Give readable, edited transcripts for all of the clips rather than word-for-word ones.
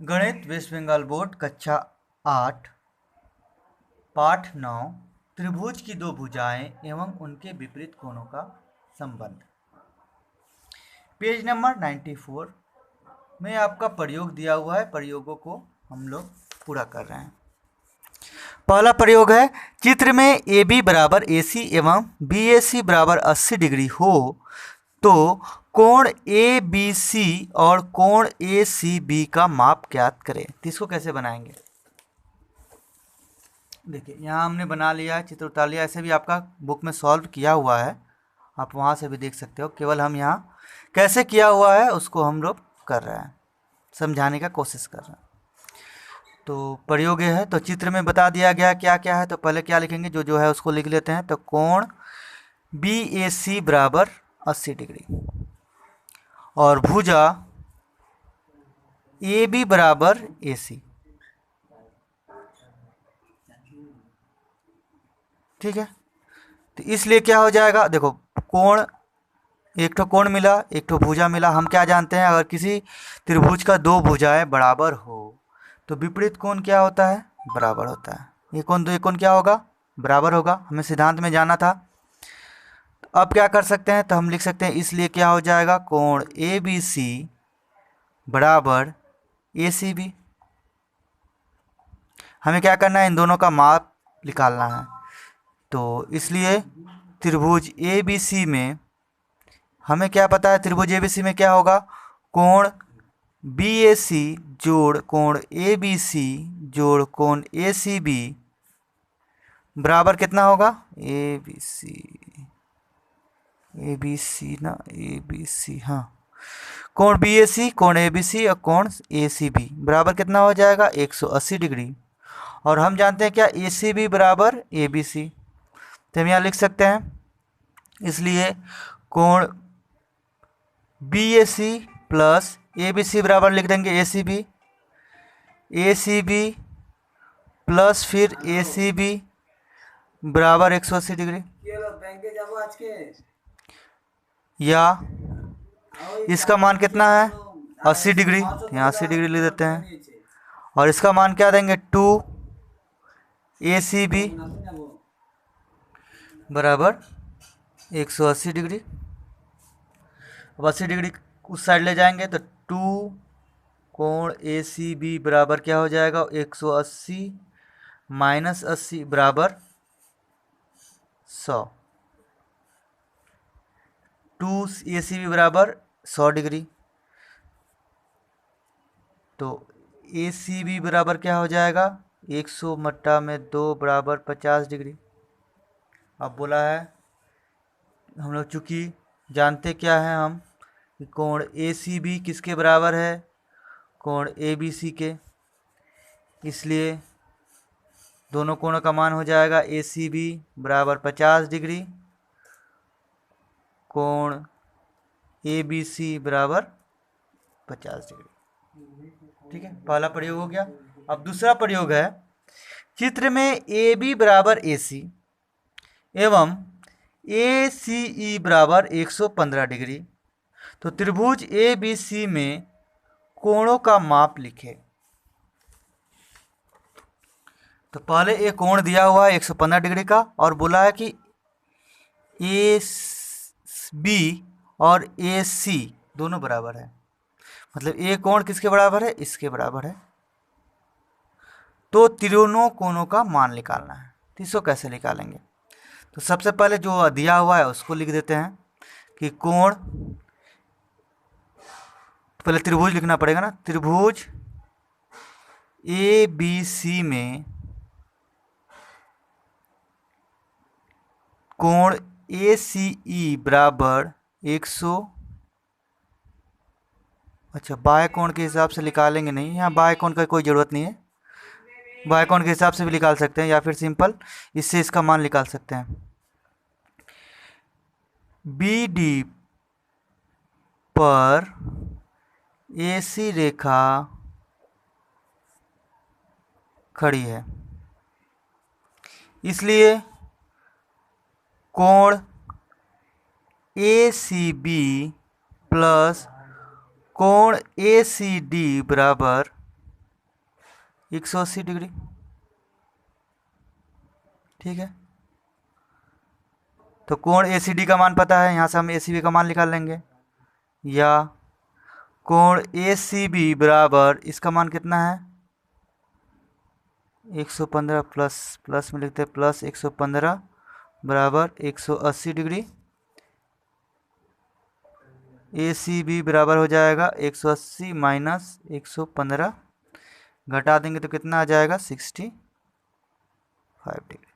गणित waste Bengal board कक्षा 8 पाठ 9 त्रिभुज की दो भुजाएं एवं उनके विपरीत कोणों का संबंध। पेज नंबर 94 में आपका प्रयोग दिया हुआ है। प्रयोगों को हम लोग पूरा कर रहे हैं। पहला प्रयोग है, चित्र में ए बी बराबर ए सी एवं बी ए सी बराबर 80 डिग्री हो तो कोण ए बी सी और कोण ए सी बी का माप ज्ञात करें। तो इसको कैसे बनाएंगे? देखिए, यहाँ हमने बना लिया है, चित्र उतार लिया। ऐसे भी आपका बुक में सॉल्व किया हुआ है, आप वहाँ से भी देख सकते हो। केवल हम यहाँ कैसे किया हुआ है उसको हम लोग कर रहे हैं, समझाने का कोशिश कर रहे हैं। तो प्रयोग है, तो चित्र में बता दिया गया क्या क्या है। तो पहले क्या लिखेंगे, जो है उसको लिख लेते हैं। तो कोण बी ए सी बराबर 80 डिग्री और भुजा ए बी बराबर ए सी, ठीक है। तो इसलिए क्या हो जाएगा, देखो कोण, एक तो कोण मिला, एक तो भुजा मिला। हम क्या जानते हैं, अगर किसी त्रिभुज का दो भुजाएं बराबर हो तो विपरीत कोण क्या होता है, बराबर होता है। ये कोण दो, ये कोण क्या होगा, बराबर होगा। हमें सिद्धांत में जाना था। तो अब क्या कर सकते हैं, तो हम लिख सकते हैं, इसलिए क्या हो जाएगा, कोण ए बी सी बराबर ए सी बी। हमें क्या करना है, इन दोनों का माप निकालना है। तो इसलिए त्रिभुज ए बी सी में हमें क्या पता है, त्रिभुज ए बी सी में क्या होगा, कोण बी ए सी जोड़ कोण ए बी सी जोड़ कोण ए सी बी बराबर कितना होगा, ए बी सी ना, ए बी सी, हाँ, कोण बी ए सी, कोण ए बी सी और कोण ए सी बी बराबर कितना हो जाएगा, 180 डिग्री। और हम जानते हैं क्या, ए सी बी बराबर ए बी सी। तो हम यहाँ लिख सकते हैं, इसलिए कोण B A C plus A B C बराबर लिख देंगे ए सी बी प्लस फिर ए सी बी बराबर 180 डिग्री। या इसका मान कितना है, 80 डिग्री। यहाँ 80 डिग्री ले देते हैं और इसका मान क्या देंगे, 2 ए सी बी बराबर 180 डिग्री। अब 80 डिग्री उस साइड ले जाएंगे तो 2 कोण ए सी बी बराबर क्या हो जाएगा, 180 माइनस 80 बराबर 100। 2 ए सी बी बराबर 100 डिग्री। तो ए सी बी बराबर क्या हो जाएगा, 100 मट्टा में 2 बराबर 50 डिग्री। अब बोला है, हम लोग चूँकि जानते क्या है हम, कि कोण ए सी बी किसके बराबर है, कोण ए बी सी के। इसलिए दोनों कोणों का मान हो जाएगा ए सी बी बराबर 50 डिग्री, कोण ए बी सी बराबर 50 डिग्री। ठीक है, पहला प्रयोग हो गया। अब दूसरा प्रयोग है, चित्र में ए बी बराबर ए सी एवं ए सी ई बराबर 115 डिग्री। तो त्रिभुज ए बी सी में कोणों का माप लिखे। तो पहले एक कोण दिया हुआ है 115 डिग्री का और बोला है कि ए बी और ए सी दोनों बराबर है। मतलब ये कोण किसके बराबर है, इसके बराबर है। तो तीनों कोणों का मान निकालना है। तो इसको कैसे निकालेंगे, तो सबसे पहले जो दिया हुआ है उसको लिख देते हैं कि कोण, पहले त्रिभुज लिखना पड़ेगा ना। त्रिभुज ए बी सी में कोण ए सी ई बराबर 100, अच्छा बाह्य कोण के हिसाब से निकालेंगे, नहीं यहाँ बाह्य कोण का कोई ज़रूरत नहीं है। बाह्य कोण के हिसाब से भी निकाल सकते हैं या फिर सिंपल इससे इसका मान निकाल सकते हैं। बी डी पर ए सी रेखा खड़ी है, इसलिए कोण ए सी बी प्लस कोण ए सी डी बराबर 180 डिग्री। ठीक है, तो कोण ACD का मान पता है, यहाँ से हम ACB का मान निकाल लेंगे। या कोण ACB बराबर, इसका मान कितना है 115 प्लस प्लस में लिखते हैं प्लस 115 बराबर 180 डिग्री। ACB बराबर हो जाएगा 180 माइनस 115, घटा देंगे तो कितना आ जाएगा 65 डिग्री।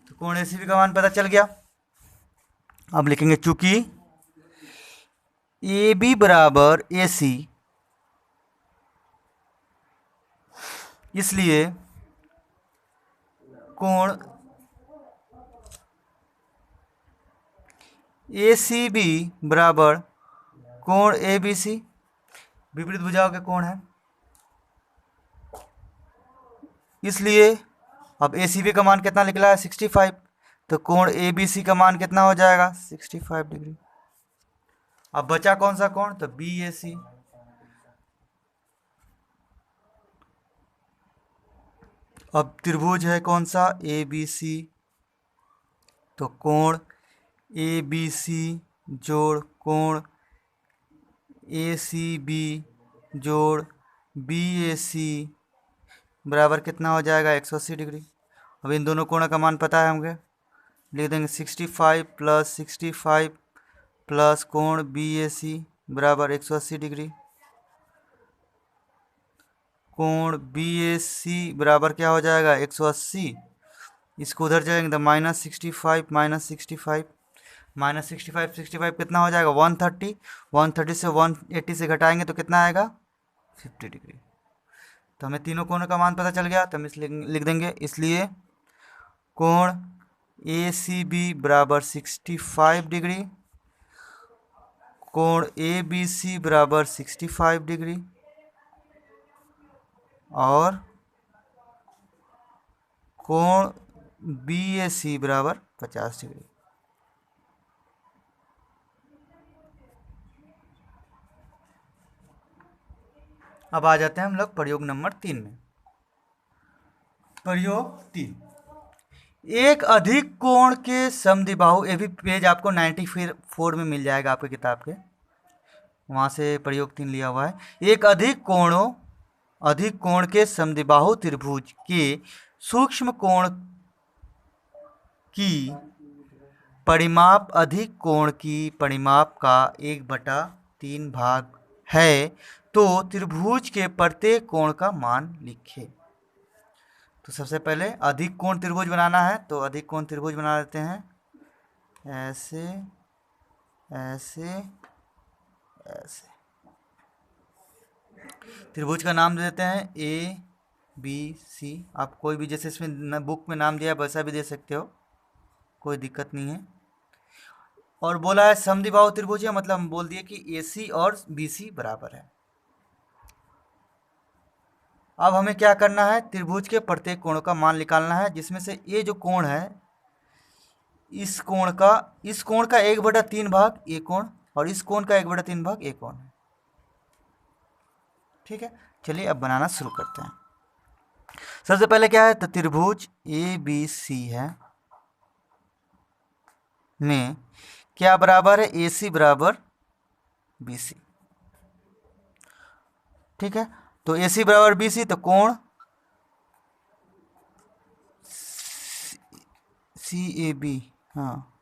तो कोण ACB का मान पता चल गया। अब लिखेंगे चूंकि AB बराबर AC, इसलिए कोण ACB बराबर कोण ABC, विपरीत भुजाओं के कोण है, इसलिए अब ACB का मान कितना निकला है 65, तो कोण ABC का मान कितना हो जाएगा 65 डिग्री। अब बचा कौन सा कोण, तो BAC। अब त्रिभुज है कौन सा ABC, तो कोण ABC जोड़ कोण ACB जोड़ BAC बराबर कितना हो जाएगा 180 डिग्री। अब इन दोनों कोणों का मान पता है हमको, लिख देंगे 65 प्लस 65 प्लस कोण BAC बराबर 180 डिग्री। कोण BAC बराबर क्या हो जाएगा 180, इसको उधर जाएंगे तो माइनस 65 माइनस 65 माइनस 65 65 कितना हो जाएगा 130, 130 से 180 से घटाएंगे तो कितना आएगा 50 डिग्री। तो हमें तीनों कोणों का मान पता चल गया, तो हम इसलिए लिख देंगे, इसलिए कोण ACB बराबर 65 डिग्री, कोण ABC बराबर 65 डिग्री और कोण BAC बराबर 50 डिग्री। अब आ जाते हैं हम लोग प्रयोग नंबर 3 में। प्रयोग 3, एक अधिक कोण के समद्विबाहु, ये भी पेज आपको 94 में मिल जाएगा आपके किताब के, वहाँ से प्रयोग 3 लिया हुआ है। एक अधिक कोण के समद्विबाहु त्रिभुज के सूक्ष्म कोण की परिमाप अधिक कोण की परिमाप का 1/3 भाग है, तो त्रिभुज के प्रत्येक कोण का मान लिखें। तो सबसे पहले अधिक कोण त्रिभुज बनाना है, तो अधिक कोण त्रिभुज बना लेते हैं, ऐसे ऐसे ऐसे। त्रिभुज का नाम दे देते हैं ABC। आप कोई भी, जैसे इसमें बुक में नाम दिया है वैसा भी दे सकते हो, कोई दिक्कत नहीं है। और बोला है समद्विबाहु त्रिभुज है, मतलब हम बोल दिए कि AC और BC बराबर है। अब हमें क्या करना है, त्रिभुज के प्रत्येक कोण का मान निकालना है, जिसमें से ये जो कोण है, इस कोण का 1/3 भाग ये कोण और इस कोण का 1/3 भाग ये कोण है। ठीक है, चलिए अब बनाना शुरू करते हैं। सबसे पहले क्या है, तो त्रिभुज ABC है में क्या बराबर है, AC बराबर BC। ठीक है, तो AC बराबर BC, तो कोण CAB, हाँ,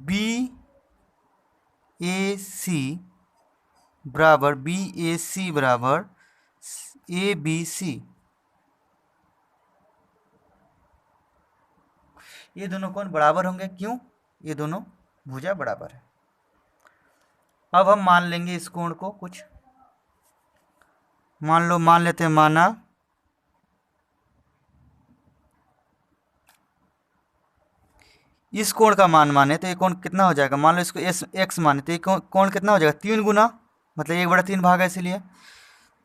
BAC बराबर BAC बराबर ABC। ये दोनों कोण बराबर होंगे, क्यों, ये दोनों भुजा बराबर है। अब हम मान लेंगे इस कोण को, कुछ मान लेते हैं, माना इस कोण का मान माने तो ये कोण कितना हो जाएगा, मान लो इसको x माने तो ये कोण कितना हो जाएगा 3 गुना, मतलब 1/3 भाग है, इसीलिए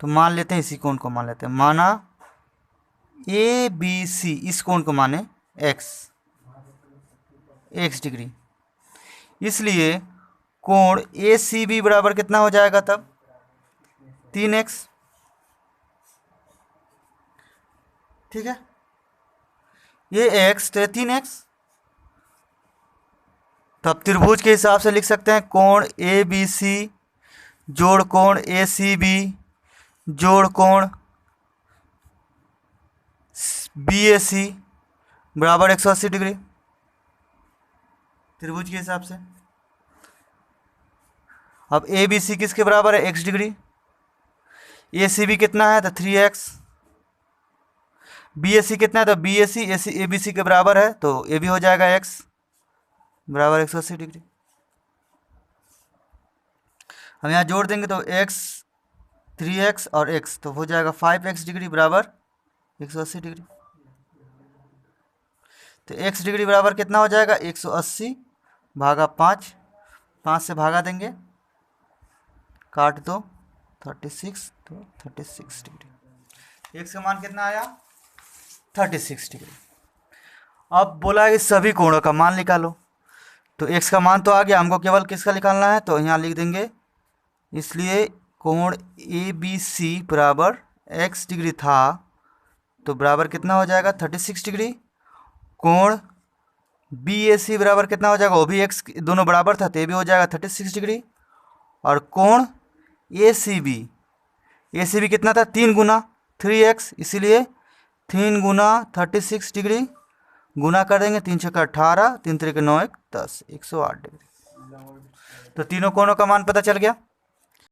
तो मान लेते हैं, इसी कोण को मान लेते हैं, माना ABC, इस कोण को माने x डिग्री, इसलिए कोण ACB बराबर कितना हो जाएगा तब 3x। ठीक है, ये x तो ये 3x। तो अब त्रिभुज के हिसाब से लिख सकते हैं कोण ए बी सी जोड़ कोण ए सी बी जोड़ कोण बी ए सी बराबर 180 डिग्री त्रिभुज के हिसाब से। अब ए बी सी किसके बराबर है, x डिग्री। ए सी बी कितना है, तो 3x। बी ए सी कितना है, तो B A C A B सी के बराबर है, तो ए भी हो जाएगा x बराबर 180 डिग्री। हम यहाँ जोड़ देंगे तो x 3x और x तो हो जाएगा 5x डिग्री बराबर 180 डिग्री। तो x डिग्री बराबर कितना हो जाएगा, 180 भागा 5, 5 से भागा देंगे, काट दो 36, तो 36 डिग्री। x का मान कितना आया, 36 डिग्री। अब बोला है कि सभी कोणों का मान निकालो, तो x का मान तो आ गया, हमको केवल किसका निकालना है, तो यहाँ लिख देंगे। इसलिए कोण ए बी सी बराबर x डिग्री था, तो बराबर कितना हो जाएगा 36 डिग्री। कोण बी ए सी बराबर कितना हो जाएगा, वो भी x दोनों बराबर था, तो ये भी हो जाएगा 36 डिग्री। और कोण ए सी बी कितना था, 3 गुना 3x, इसीलिए 3 गुना 36 डिग्री गुना कर देंगे, 3 छक्का 18, 3 तिरिक 9 1 10, 108 डिग्री। तो तीनों कोणों का मान पता चल गया।